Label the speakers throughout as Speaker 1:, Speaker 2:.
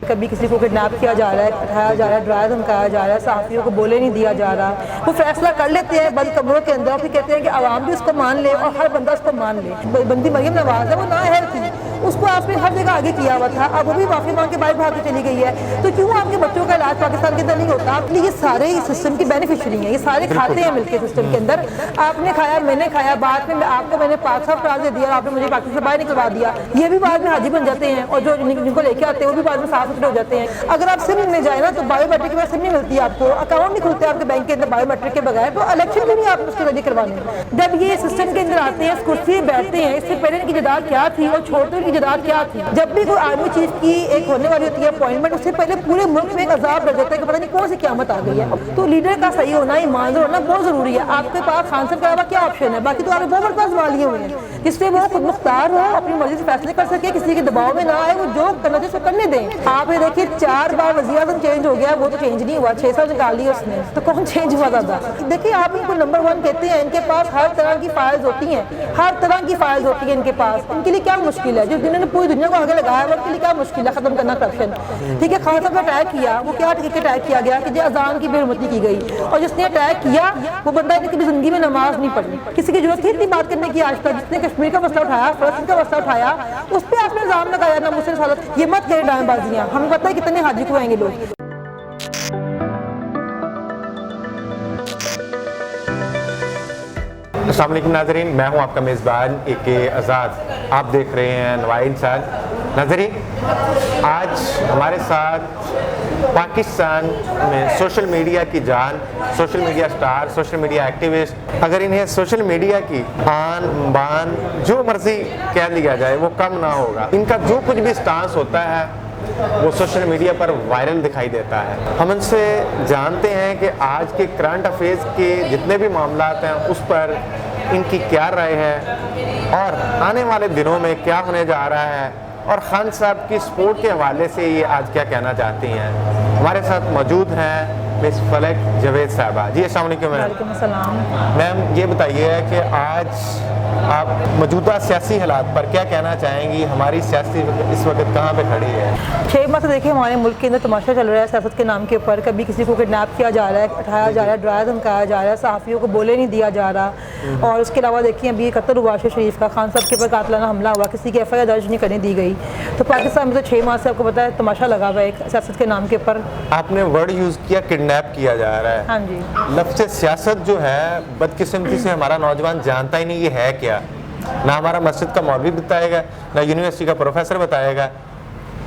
Speaker 1: کبھی کسی کو کڈنیپ کیا جا رہا ہے، اٹھایا جا رہا ہے، ڈرایا دھمکایا جا رہا ہے، صحافیوں کو بولے نہیں دیا جا رہا، وہ فیصلہ کر لیتے ہیں بند کمروں کے اندر، پھر کہتے ہیں کہ عوام بھی اس کو مان لے اور ہر بندہ اس کو مان لے۔ بندی مریم نواز ہے، وہ نااہل تھی، اس کو آپ نے ہر جگہ آگے کیا ہوا تھا، اب وہ بھی معافی مانگ کے باہر بھاگ کے چلی گئی ہے، تو کیوں آپ کے بچوں کا علاج پاکستان کے اندر نہیں ہوتا؟ آپ یہ سارے سسٹم کی بینیفیشری ہیں، یہ سارے کھاتے ہیں مل کے سسٹم کے اندر، آپ نے کھایا، میں نے کھایا، بعد میں آپ کو میں نے 5 سال قرار دے دیا اور آپ نے مجھے پاکستان سے باہر نکلوا دیا، یہ بھی بعد میں حاجی بن جاتے ہیں، اور جو جن کو لے کے آتے ہیں وہ بھی بعد میں صاف ستھرے ہو جاتے ہیں۔ اگر آپ سم میں جائیں نا تو بایو میٹرک کے بعد سم نہیں ملتی، آپ کو اکاؤنٹ نہیں کھلتے آپ کے بینک کے اندر بایو میٹرک کے بغیر، تو الیکشن بھی نہیں آپ اس کے ذریعے کروانے۔ جب یہ سسٹم کے اندر آتے ہیں، اس کرسی پہ بیٹھتے ہیں، اس سے پہلے ان کی جداد کیا تھی اور چھوڑتے ان کی جداد کیا تھی؟ جب بھی کوئی آرمی چیف کی ایک ہونے والی ہوتی ہے اپوائنٹمنٹ، اس سے پہلے پورے ملک میں ایک عذاب ڈر جاتا ہے کہ پتہ نہیں کون سی قیامت آ گئی ہے۔ تو لیڈر کا صحیح ہونا، ایماندار ہونا بہت ضروری ہے۔ آپ کے پاس خان صاحب کے علاوہ کیا آپشن ہے؟ باقی تو آپ نے بہت بڑے پاس لیے ہوئے ہیں، جس سے وہ خود مختار ہو، اپنی مرضی سے فیصلے کر سکے، کسی کے دباؤ میں نہ آئے، وہ جو کرنا چاہیے اس کو کرنے دیں۔ آپ نے دیکھیے 4 بار وزیر اعظم چینج ہو گیا، وہ تو چینج نہیں ہوا، 6 سال نکال لیے اس نے، تو کون چینج ہوا زیادہ؟ دیکھیے آپ ان کو نمبر 1 کہتے ہیں، ان کے پاس ہر طرح کی فائلز ہوتی ہیں، ہر طرح کی فائلز ہوتی ہیں ان کے پاس، ان کے لیے کیا مشکل ہے؟ جو جنہوں نے پوری دنیا کو آگے لگایا ہے ان کے لیے کیا مشکل ہے ختم کرنا کرپشن؟ ٹھیک ہے، خان صاحب نے اٹیک کیا، وہ کیا اٹیک کیا گیا کہ جو اذان کی بے حرمتی کی گئی، اور جس نے اٹیک کیا وہ بندہ نے کبھی زندگی میں نماز نہیں پڑھی، کسی کی ضرورت تھی اتنی بات کرنے کی آج تک؟ جس نے کشمیر کا مسئلہ اٹھایا، فلسطین کا مسئلہ اٹھایا، اس پہ آپ نے الزام لگایا نا مسلم رسالت، یہ مت کریں ڈرامے بازیاں، ہمیں پتہ ہے کتنے حاجی کو آئیں گے لوگ۔
Speaker 2: السلام علیکم ناظرین، میں ہوں آپ کا میزبان AK آزاد، آپ دیکھ رہے ہیں نواں انسان۔ ناظرین، آج ہمارے ساتھ پاکستان میں سوشل میڈیا کی جان، social media star, social media activist, اگر انہیں سوشل میڈیا کی آن بان جو مرضی کہہ لیا جائے وہ کم نہ ہوگا۔ ان کا جو کچھ بھی سٹانس ہوتا ہے وہ سوشل میڈیا پر وائرل دکھائی دیتا ہے۔ ہم ان سے جانتے ہیں کہ آج کے کرنٹ افیئرز کے جتنے بھی معاملات ہیں اس پر ان کی کیا رائے ہے اور آنے والے دنوں میں کیا ہونے جا رہا ہے، اور خان صاحب کی سپورٹ کے حوالے سے یہ آج کیا کہنا چاہتی ہیں۔ ہمارے ساتھ موجود ہیں مس فلک جاوید صاحبہ۔ جی السلام علیکم میم۔
Speaker 1: وعلیکم السلام۔
Speaker 2: میم یہ بتائیے کہ آج آپ موجودہ سیاسی حالات پر کیا کہنا چاہیں گی؟ ہماری سیاسی اس وقت کہاں پہ کھڑی ہے؟
Speaker 1: 6 ماہ سے دیکھیں ہمارے ملک کے اندر تماشا چل رہا ہے سیاست کے نام کے اوپر، کبھی کسی کو کڈنیپ کیا جا رہا ہے، اٹھایا جا رہا ہے، ڈرایا دھمکایا جا رہا ہے، صحافیوں کو بولے نہیں دیا جا رہا، اور اس کے علاوہ دیکھیں ابھی قتل ہوا شہباز شریف کا، خان صاحب کے اوپر قاتلانہ حملہ ہوا، کسی کی FIR درج نہیں کرنے دی گئی۔ تو پاکستان میں تو 6 ماہ سے آپ کو پتا ہے تماشا لگا ہوا ہے ایک سیاست کے نام کے اوپر۔
Speaker 2: آپ نے ورڈ یوز کیا کڈنیپ کیا جا رہا ہے۔
Speaker 1: ہاں جی،
Speaker 2: لفظ سیاست جو ہے بدقسمتی سے ہمارا نوجوان جانتا ہی نہیں یہ ہے کیا، نہ ہمارا مسجد کا مولوی بتائے گا، نہ یونیورسٹی کا پروفیسر بتائے گا،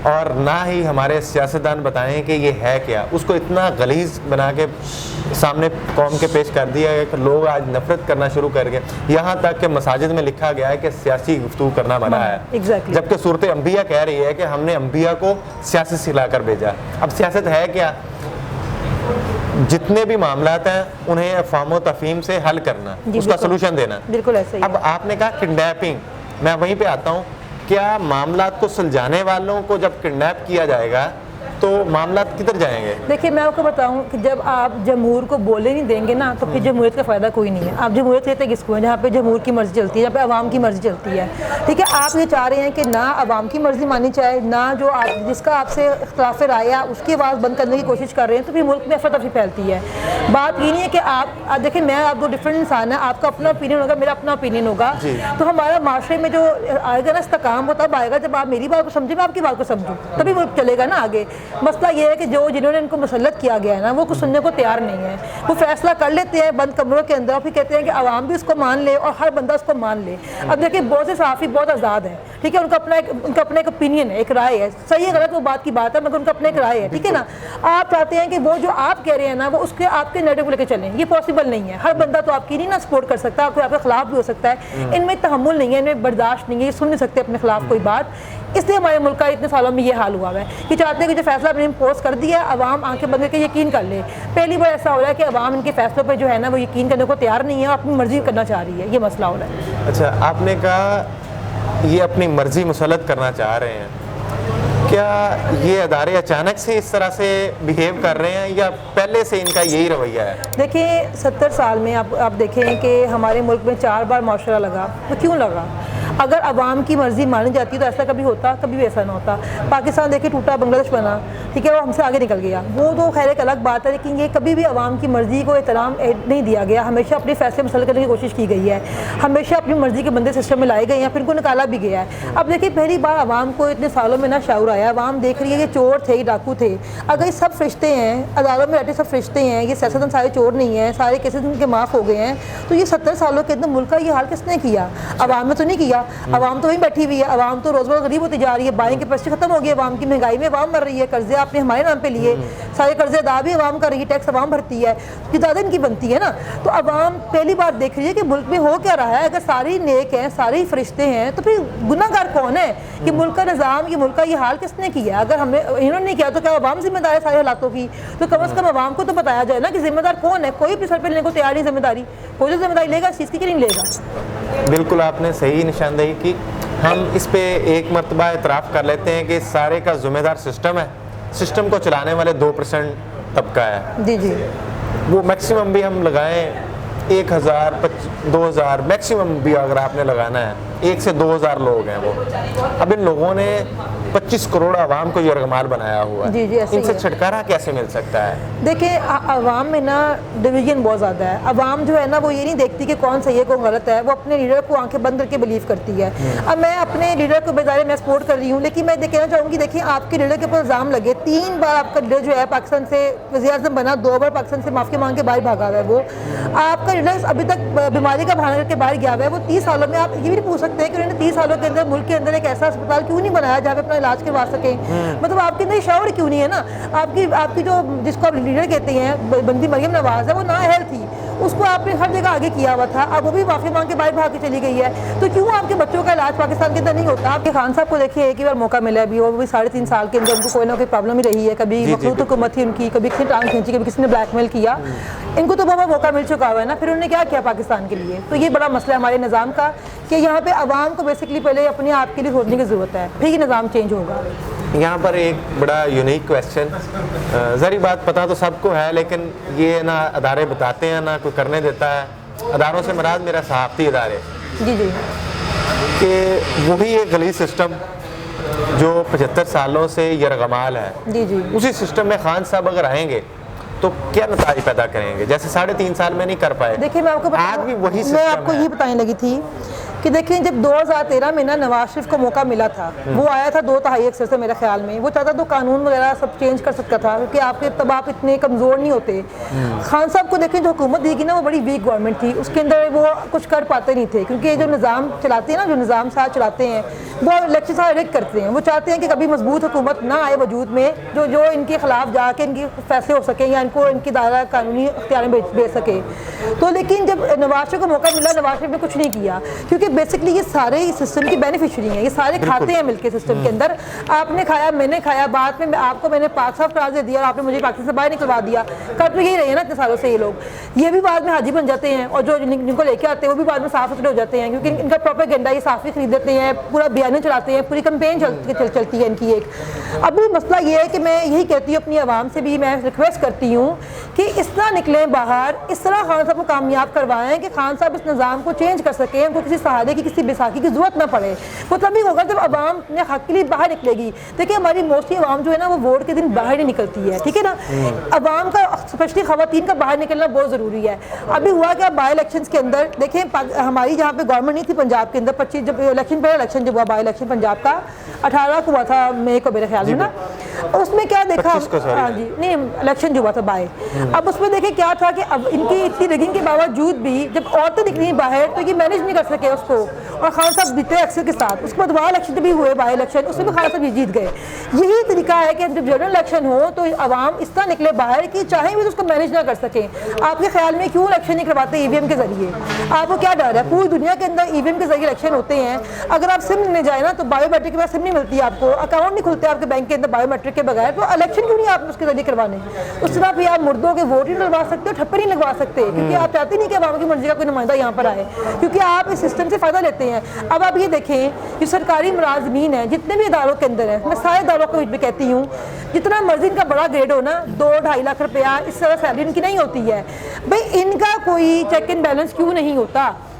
Speaker 2: اور نہ ہی ہمارے سیاستدان بتائیں کہ یہ ہے کیا۔ اس کو اتنا غلیظ بنا کے سامنے قوم کے پیش کر دیا ہے کہ لوگ آج نفرت کرنا شروع کر گئے، یہاں تک کہ مساجد میں لکھا گیا ہے کہ سیاسی گفتگو کرنا منع ہے، جبکہ صورت انبیاء کہہ رہی ہے کہ ہم نے انبیاء کو سیاست سکھلا کر بھیجا۔ اب سیاست ہے کیا؟ جتنے بھی معاملات ہیں انہیں افہام و تفہیم سے حل کرنا، اس کا سلوشن دینا۔
Speaker 1: بالکل ایسے ہی۔
Speaker 2: اب آپ نے کہا کڈنیپنگ، میں وہیں پہ آتا ہوں، کیا معاملات کو سلجھانے والوں کو جب کڈنیپ کیا جائے گا تو معاملات کدھر جائیں گے؟
Speaker 1: دیکھیے میں آپ کو بتاؤں کہ جب آپ جمہور کو بولے نہیں دیں گے نا تو پھر جمہوریت کا فائدہ کوئی نہیں ہے۔ آپ جمہوریت کہتے ہیں کس کو ہے؟ جہاں پہ جمہور کی مرضی چلتی ہے، جہاں پہ عوام کی مرضی چلتی ہے، ٹھیک ہے۔ آپ یہ چاہ رہے ہیں کہ نہ عوام کی مرضی مانی جائے، نہ جو جس کا آپ سے اختلاف رائے ہے اس کی آواز بند کرنے کی کوشش کر رہے ہیں، تو پھر ملک میں افراتفری پھیلتی ہے۔ بات یہ نہیں ہے کہ آپ دیکھیں میں آپ 2 ڈفرینٹ انسان ہیں، آپ کا اپنا اوپینین ہوگا، میرا اپنا اوپینین ہوگا، تو ہمارا معاشرے میں جو آئے گا نا استحکام وہ تب آئے گا جب آپ میری بات کو سمجھیں، میں آپ کی بات کو سمجھوں، تبھی وہ چلے گا نا آگے۔ مسئلہ یہ ہے کہ جنہوں نے ان کو مسلط کیا گیا ہے نا وہ کچھ سننے کو تیار نہیں ہے، وہ فیصلہ کر لیتے ہیں بند کمروں کے اندر، پھر کہتے ہیں کہ عوام بھی اس کو مان لے اور ہر بندہ اس کو مان لے۔ اب دیکھیں بہت سے صحافی بہت آزاد ہیں، ٹھیک ہے، ان کا اپنا ایک اوپینین ہے، ایک رائے ہے، صحیح غلط وہ بات کی بات ہے، مگر ان کا اپنا ایک رائے ہے، ٹھیک ہے نا۔ آپ چاہتے ہیں کہ وہ جو آپ کہہ رہے ہیں نا وہ اس کے آپ کے نیریٹو کو لے کے چلیں، یہ پاسبل نہیں ہے۔ ہر بندہ تو آپ کی نہیں نا سپورٹ کر سکتا، کوئی آپ کے خلاف بھی ہو سکتا ہے، ان میں تحمل نہیں ہے، ان میں برداشت نہیں ہے، یہ سن نہیں سکتے اپنے خلاف کوئی بات۔ اس لیے ہمارے ملک کا اتنے سالوں میں یہ حال ہوا ہے کہ چاہتے ہیں کہ جو فیصلہ اپنے امپوز کر دیا عوام آنکھیں بند کر کے یقین کر لے۔ پہلی بار ایسا ہو رہا ہے کہ عوام ان کے فیصلوں پہ جو ہے نا وہ یقین کرنے کو تیار نہیں ہے، اپنی مرضی کرنا چاہ رہی ہے، یہ مسئلہ ہو رہا ہے۔
Speaker 2: اچھا، آپ نے کہا یہ اپنی مرضی مسلط کرنا چاہ رہے ہیں، کیا یہ ادارے اچانک سے اس طرح سے بیہیو کر رہے ہیں یا پہلے سے ان کا یہی رویہ ہے؟
Speaker 1: دیکھیں 70 سال میں آپ دیکھیں کہ ہمارے ملک میں 4 بار معاشرہ لگا، وہ کیوں لگا؟ اگر عوام کی مرضی مانی جاتی تو ایسا کبھی ہوتا؟ کبھی بھی ایسا نہ ہوتا. پاکستان دیکھیں ٹوٹا، بنگلہ دیش بنا، ٹھیک ہے، وہ ہم سے آگے نکل گیا، وہ تو خیر ایک الگ بات ہے، لیکن یہ کبھی بھی عوام کی مرضی کو احترام نہیں دیا گیا. ہمیشہ اپنے فیصلے مسئلہ کرنے کی کوشش کی گئی ہے، ہمیشہ اپنی مرضی کے بندے سسٹم میں لائے گئے ہیں، پھر ان کو نکالا بھی گیا ہے. اب دیکھیں پہلی بار عوام کو اتنے سالوں میں نہ شعور آیا. عوام دیکھ رہی ہے کہ چور تھے، ڈاکو تھے. اگر یہ سب فرشتے ہیں، عدالتوں میں بیٹھے سب فرشتے ہیں، یہ سیاستدان سارے چور نہیں ہیں، سارے کیسز ان کے معاف ہو گئے ہیں، تو یہ 70 سالوں کے اندر ملک کا یہ حال کس نے کیا؟ عوام نے تو نہیں کیا. عوام تو وہیں بیٹھی ہوئی ہے، عوام تو روز روز غریب ہوتی جا رہی ہے، بائیں کیپیسٹی ختم ہو گئی، عوام کی مہنگائی میں عوام مر رہی ہے، قرضے آپ نے ہمارے نام پہ لیے، سارے قرضے ادا بھی عوام کر رہی ہے، ٹیکس عوام بھرتی ہے، یہ زیادہ ان کی بنتی ہے نا. تو عوام پہلی بار دیکھ رہی ہے کہ ملک میں ہو کیا رہا ہے. اگر ساری نیک ہیں، سارے فرشتے ہیں، تو پھر گناہ گار کون ہے؟ کہ ملک کا نظام، یہ ملک کا یہ حال کس نے کیا؟ اگر ہمیں انہوں نے کیا تو کیا عوام ذمہ دار ہے سارے حالاتوں کی؟ تو کم از کم عوام کو تو بتایا جائے نا کہ ذمہ دار کون ہے. کوئی بھی سر پہ لینے کو تیار نہیں ذمہ داری. کوئی جو ذمہ داری لے گا اس چیز کی کہ نہیں لے گا.
Speaker 2: بالکل آپ نے صحیح نشاندہی کی. ہم اس پہ ایک مرتبہ اعتراف کر لیتے ہیں کہ سارے کا ذمہ دار سسٹم ہے. سسٹم کو چلانے والے 2% طبقہ ہے.
Speaker 1: جی جی.
Speaker 2: وہ میکسیمم بھی ہم لگائیں 1000 2000 میکسیمم بھی اگر آپ نے لگانا ہے 1 سے 2000 لوگ ہیں وہ. اب ان لوگوں نے 25 کروڑ عوام کو یرغمال بنایا ہوا ہے.
Speaker 1: جی جی ایسے
Speaker 2: ان سے چھٹکارا کیسے مل سکتا ہے؟
Speaker 1: دیکھیں عوام میں نا ڈویژن بہت زیادہ ہے. عوام جو ہے نا وہ یہ نہیں دیکھتی کہ کون صحیح ہے کون غلط ہے، وہ اپنے لیڈر کو آنکھیں بند کر کے بلیو کرتی ہے. اب میں اپنے لیڈر کو بظاہر میں سپورٹ کر رہی ہوں، لیکن میں کہنا چاہوں گی دیکھیں آپ کے لیڈر کے اوپر الزام لگے. 3 بار آپ کا لیڈر جو ہے پاکستان سے وزیر اعظم بنا، 2 بار پاکستان سے معافی مانگ کے باہر بھاگا ہوا ہے. وہ آپ کا لیڈر ابھی تک بیماری کا بہانہ کر کے باہر گیا ہوا ہے. وہ 30 سالوں میں آپ یہ بھی پوچھ سکتے ہیں کہ انہوں نے 30 سالوں کے اندر ملک کے اندر ایک ایسا اسپتال کیوں نہیں بنایا جہاں پہ اپنا علاج کروا سکیں؟ مطلب آپ کے اندر شعور کیوں نہیں ہے نا؟ آپ کی جو جس کو آپ لیڈر کہتے ہیں بندی مریم نواز ہے، وہ نااہل تھی، اس کو آپ نے ہر جگہ آگے کیا ہوا تھا. اب وہ بھی معافی مانگ کے باہر بھاگ کے چلی گئی ہے. تو کیوں آپ کے بچوں کا علاج پاکستان کے اندر نہیں ہوتا؟ آپ کے خان صاحب کو دیکھیے ایک ہی بار موقع ملا ہے، وہ بھی 3.5 سال کے اندر ان کو کوئی نہ کوئی پرابلم ہی رہی ہے. کبھی مخلوط حکومت تھی ان کی، کبھی کسی نے ٹانگ کھینچی، کبھی کسی نے بلیک میل کیا. ان کو تو بہت موقع مل چکا ہوا ہے نا. پھر انہوں نے کیا کیا پاکستان کے لیے؟ تو یہ بڑا مسئلہ ہے ہمارے نظام کا کہ یہاں پہ عوام کو بیسکلی پہلے اپنے آپ کے لیے سوچنے کی ضرورت ہے، پھر یہ نظام چینج ہوگا.
Speaker 2: یہاں پر ایک بڑا یونیک کویسچن، ذری بات پتہ تو سب کو ہے، لیکن یہ نہ ادارے بتاتے ہیں نہ کوئی کرنے دیتا ہے. اداروں سے مراد میرا صحافتی ادارے،
Speaker 1: جی جی،
Speaker 2: کہ وہی ایک غلیظ سسٹم جو 75 سالوں سے یرغمال ہے،
Speaker 1: جی جی،
Speaker 2: اسی سسٹم میں خان صاحب اگر آئیں گے تو کیا نتائج پیدا کریں گے؟ جیسے 3.5 سال میں نہیں کر پائے.
Speaker 1: دیکھیں میں آپ کو
Speaker 2: آج بھی وہی
Speaker 1: میں آپ کو
Speaker 2: سسٹم
Speaker 1: یہ بتانے لگی تھی کہ دیکھیں جب 2013 میں نا نواز شریف کو موقع ملا تھا، وہ آیا تھا 2/3 اکثر سے میرے خیال میں، وہ چاہتا تو قانون وغیرہ سب چینج کر سکتا تھا کیونکہ آپ کے تب آپ اتنے کمزور نہیں ہوتے. خان صاحب کو دیکھیں جو حکومت دی گئی نا وہ بڑی ویک گورنمنٹ تھی، اس کے اندر وہ کچھ کر پاتے نہیں تھے کیونکہ جو نظام چلاتے ہیں نا، جو نظام ساتھ چلاتے ہیں وہ الیکشن ساتھ ریگ کرتے ہیں. وہ چاہتے ہیں کہ کبھی مضبوط حکومت نہ آئے وجود میں جو ان کے خلاف جا کے ان کی فیصلے ہو سکیں یا ان کو ان کی دائرہ قانونی اختیار میں بھیج سکے. تو لیکن جب نواز شریف کو موقع ملا، نواز شریف نے کچھ نہیں کیا کیونکہ بیسکلی یہ سارے سسٹم کی بینیفیشری ہیں، یہ سارے کھاتے ہیں مل کے سسٹم کے اندر. آپ نے کھایا، میں نے کھایا، بعد میں آپ کو میں نے پاک صاف قرار دے دیا اور آپ نے مجھے پاکستان سے باہر نکلوا دیا. کر تو یہی رہے ہیں نا اتنے سالوں سے یہ لوگ. یہ بھی بعد میں حاجی بن جاتے ہیں اور جو جن کو لے کے آتے ہیں وہ بھی بعد میں صاف ستھرے ہو جاتے ہیں کیونکہ ان کا پروپیگنڈا یہ صافی خرید دیتے ہیں، پورا بیانیں چلاتے ہیں، پوری کمپین چلتی ہے ان کی ایک. ابھی مسئلہ یہ ہے کہ میں یہی کہتی ہوں اپنی عوام سے بھی میں ریکویسٹ کرتی ہوں کہ اس طرح نکلیں باہر، اس طرح خان صاحب کو کامیاب کروائیں کہ خان صاحب اس نظام کو چینج کر سکیں، ان کو کسی سہارے کی کسی بیساکھی کی ضرورت نہ پڑے. وہ تبھی ہوگا جب عوام اپنے حق کے لیے باہر نکلے گی. دیکھیں ہماری موسٹلی عوام جو ہے نا وہ ووٹ کے دن باہر نہیں نکلتی ہے، ٹھیک ہے نا. عوام کا اسپیشلی خواتین کا باہر نکلنا بہت ضروری ہے. ابھی ہوا کہ بائی الیکشنز کے اندر دیکھیں ہماری جہاں پہ گورنمنٹ نہیں تھی پنجاب کے اندر 25 جب الیکشن پہلے الیکشن جب ہوا بائی الیکشن پنجاب کا 18 کو ہوا تھا مئی کو میرے خیال میں نا، اس میں کیا دیکھا، ہاں جی نہیں الیکشن جو ہوا تھا بائی. اب اس میں دیکھیں کیا تھا کہ اب ان کی اتنی ریگنگ کے باوجود بھی جب عورتیں نکلی ہیں باہر تو یہ مینیج نہیں کر سکے اس کو، اور خان صاحب جیتے اکثر کے ساتھ. اس کے بعد بائی الیکشن بھی ہوئے، بائی الیکشن اس میں بھی خان صاحب جیت گئے. یہی طریقہ ہے کہ جب جنرل الیکشن ہو تو عوام اس طرح نکلے باہر کہ چاہیں بھی اس کو مینیج نہ کر سکیں. آپ کے خیال میں کیوں الیکشن نہیں کرواتے ای وی ایم کے ذریعے؟ آپ کو کیا ڈر ہے؟ پوری دنیا کے اندر ای وی ایم کے ذریعے الیکشن ہوتے ہیں. اگر آپ سم لینے جائیں نا تو بایو میٹرک کے بعد سم نہیں ملتی آپ کو، اکاؤنٹ نہیں کھلتے آپ کے بینک کے اندر بایو میٹرک کے بغیر. تو الیکشن کیوں نہیں آپ اس کے ذریعے کروانے؟ اس طرح بھی آپ مردوں کے ووٹ نہیں ڈلوا سکتے اور ٹھپے نہیں لگوا سکتے کیونکہ آپ چاہتے نہیں کہ عوام کی مرضی کا کوئی نمائندہ یہاں پر آئے کیونکہ آپ اس سسٹم سے فائدہ لیتے ہیں. اب آپ یہ دیکھیں جو سرکاری ملازمین ہیں جتنے بھی اداروں کے اندر ہیں، میں سارے اداروں کو بھی کہتی ہوں جتنا مرضی ان کا بڑا گریڈ ہو نا 2-2.5 لاکھ روپیہ اس طرح سیلری ان کی نہیں ہوتی ہے. بھائی ان کا کوئی چیک اینڈ بیلنس کیوں نہیں ہوتا؟